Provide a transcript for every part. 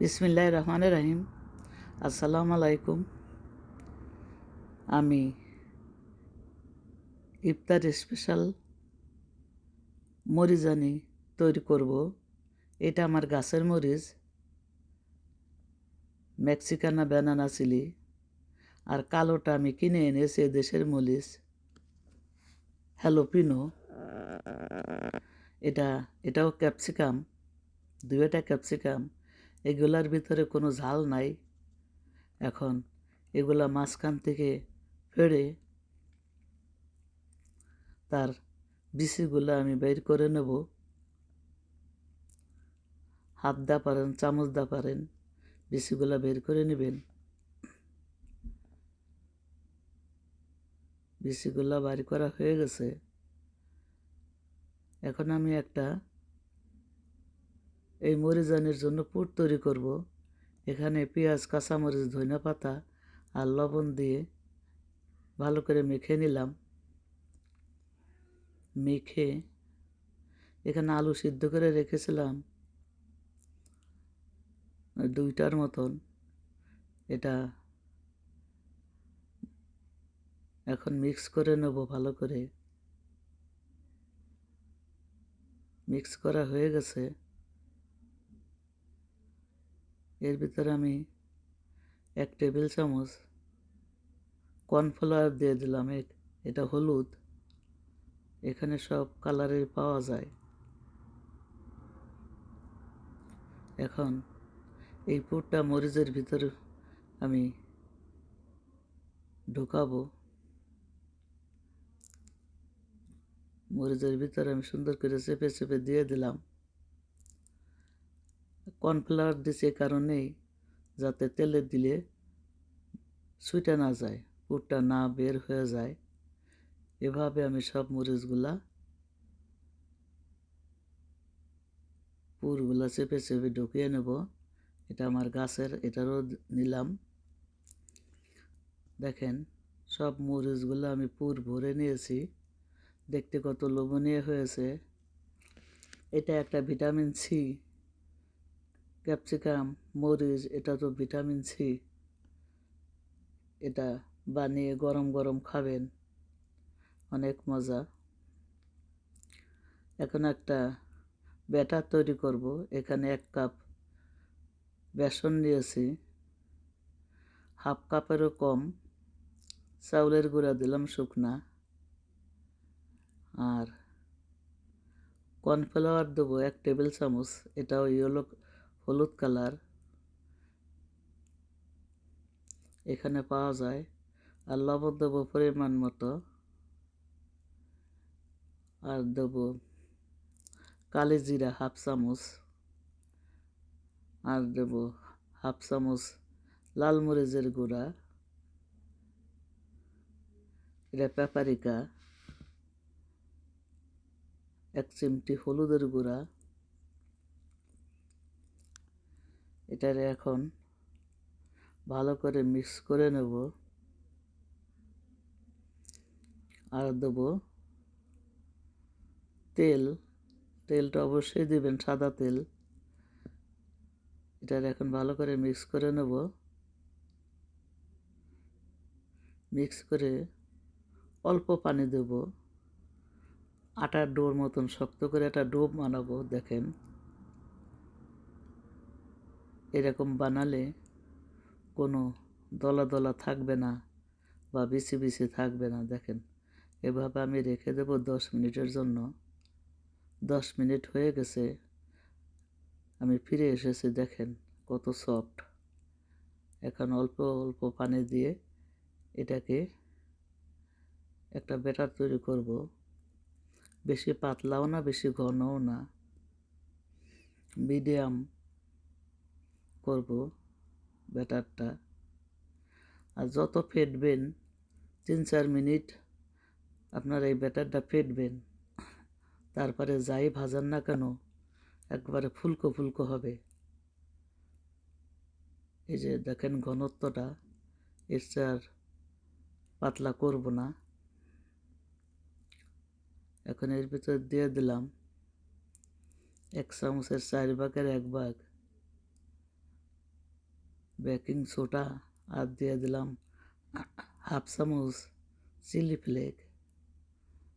বিসমিল্লাহির রহমানির রহিম। আসসালামু আলাইকুম। আমি ইফতার স্পেশাল মরিজানি তৈরি করব। এটা আমার গাছের মরিচ, মেক্সিকানা ব্যানানা চিলি। আর কালোটা আমি কিনে এনেছি দেশের মরিচ, হ্যালোপিনো। এটাও ক্যাপসিকাম, দুইটা ক্যাপসিকাম। এগুলার ভিতরে কোনো ঝাল নাই। এখন এগুলা মাঝখান থেকে ফেড়ে তার বিচিগুলো আমি বের করে নেব। হাত দা পারেন, চামচ দা পারেন, বিচিগুলা বের করে নেবেন। বিচিগুলা বের করা হয়ে গেছে। এখন আমি এই মরিজানির জন্য পুর তৈরি করব। এখানে পেঁয়াজ, কাঁচামরিচ, ধনিয়া পাতা আর লবণ দিয়ে ভালো করে মেখে নিলাম। মেখে এখানে আলু সিদ্ধ করে রেখেছিলাম 2টার মতন। এটা এখন মিক্স করে নেব ভালো করে। মিক্স করা হয়ে গেছে। এর ভিতরে আমি 1 টেবিল চামচ কর্নফ্লাওয়ার দিয়ে দিলাম। এটা হলুদ, এখানে সব কালারের পাওয়া যায়। এখন এই পুরটা মরিচের ভিতরে আমি ঢুকাবো। মরিচের ভিতরে আমি সুন্দর করে চেপে চেপে দিয়ে দিলাম। কর্নফ্লাওয়ার দিছি এই কারণেই যাতে তেলে দিলে ছুটে না যায়, পুরটা না বের হয়ে যায়। এভাবে আমি সব মরিচগুলা পুরগুলা চেপে চেপে ঢুকিয়ে নেব। এটা আমার গাছের, এটারও নিলাম। দেখেন সব মরিচগুলো আমি পুর ভরে নিয়েছি। দেখতে কত লোভনীয় হয়েছে। এটা একটা ভিটামিন সি। ক্যাপসিকাম, মরিচ, এটা তো ভিটামিন সি। এটা বানিয়ে গরম গরম খাবেন, অনেক মজা। এখন একটা ব্যাটার তৈরি করব। এখানে 1 কাপ বেসন নিয়েছি, 1/2 কাপেরও কম চাউলের গুঁড়া দিলাম শুকনা, আর কর্নফ্লাওয়ার দেবো 1 টেবিল চামচ। এটাও হলুদ কালার, এখানে পাওয়া যায়। আর লবণ দেবো পরিমাণ মতো। আর দেবো কালি জিরা 1/2 চামচ। আর দেবো 1/2 চামচ লাল মরিচের গুঁড়া, এটা পেপারিকা। 1 চিমটি হলুদের গুঁড়া। এটারে এখন ভালো করে মিক্স করে নেব। আর দেবো তেল। তেলটা অবশ্যই দিবেন, সাদা তেল। এটার এখন ভালো করে মিক্স করে নেব। মিক্স করে অল্প পানি দেব। আটার ডোর মতন শক্ত করে একটা ডো বানাবো। দেখেন এরকম বানালে কোনো দলা দলা থাকবে না বা বিছি বিছি থাকবে না। দেখেন এভাবে আমি রেখে দেব 10 মিনিটের জন্য। 10 মিনিট হয়ে গেছে, আমি ফিরে এসেছি। দেখেন কত সফট। এখন অল্প অল্প পানি দিয়ে এটাকে একটা ব্যাটার তৈরি করব। বেশি পাতলাও না, বেশি ঘনও না, মিডিয়াম করব ব্যাটারটা। আর যত ফেটবেন 3-4 মিনিট আপনার এই ব্যাটারটা ফেটবেন, তারপরে যাই ভাজান না কেন একবারে ফুলকো ফুলকো হবে। এই যে দেখেন ঘনত্বটা, এর চেয়ে আর পাতলা করব না। এখন এর ভিতরে দিয়ে দিলাম 1 চামচের 4 ভাগের 1 ভাগ বেকিং সোডা আর দিয়ে দিলাম হাফ চামচ চিলি ফ্লেক।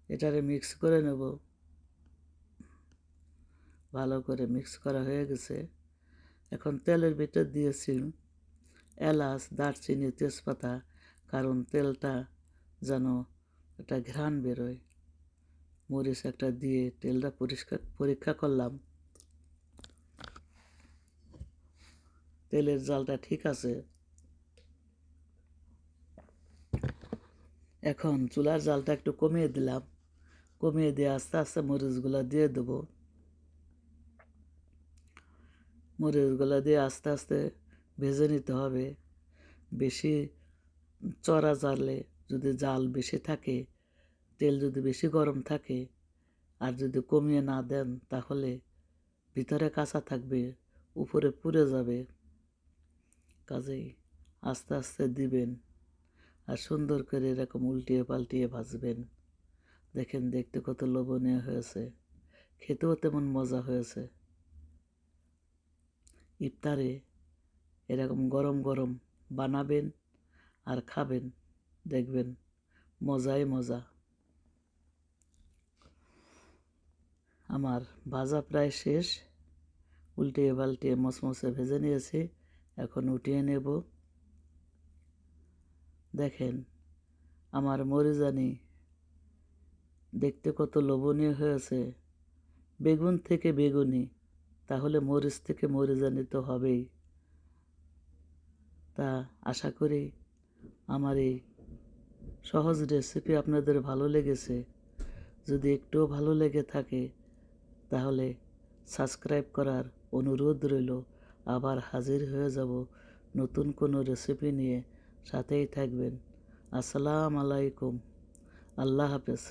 এটারে মিক্স করে নেব। ভালো করে মিক্স করা হয়ে গেছে। এখন তেলের ভিতর দিয়েছি এলাচ, দারচিনি, তেজপাতা, কারণ তেলটা যেন একটা ঘ্রাণ বেরোয়। মরিচ একটা দিয়ে তেলটা পরীক্ষা করলাম, তেলের জালটা ঠিক আছে। এখন চুলার জালটা একটু কমিয়ে দিলাম, কমিয়ে দিয়ে আস্তে আস্তে মরিচগুলো দিয়ে দেবো। মরিচগুলো দিয়ে আস্তে আস্তে ভেজে নিতে হবে। বেশি চড়া জালে যদি জাল বেশি থাকে, তেল যদি বেশি গরম থাকে আর যদি কমিয়ে না দেন, তাহলে ভিতরে কাঁচা থাকবে, উপরে পুড়ে যাবে। কাজেই আস্তে আস্তে দিবেন আর সুন্দর করে এরকম উল্টিয়ে পাল্টিয়ে ভাজবেন। দেখেন দেখতে কত লোভনীয় হয়েছে, খেতেও তেমন মজা হয়েছে। ইফতারে এরকম গরম গরম বানাবেন আর খাবেন, দেখবেন মজাই মজা। আমার ভাজা প্রায় শেষ, উল্টিয়ে পাল্টিয়ে মচমচে ভেজে নিয়েছি। এখন উঠিয়ে নেব। দেখেন আমার মরিজানি দেখতে কত লোভনীয় হয়েছে। বেগুন থেকে বেগুনি, তাহলে মরিচ থেকে মরিজানি তো হবেই। তা আশা করি আমার এই সহজ রেসিপি আপনাদের ভালো লেগেছে। যদি একটুও ভালো লেগে থাকে তাহলে সাবস্ক্রাইব করার অনুরোধ রইল। আবার হাজির হয়ে যাব নতুন কোনো রেসিপি নিয়ে, সাথেই থাকবেন। আসসালামু আলাইকুম, আল্লাহ হাফেজ।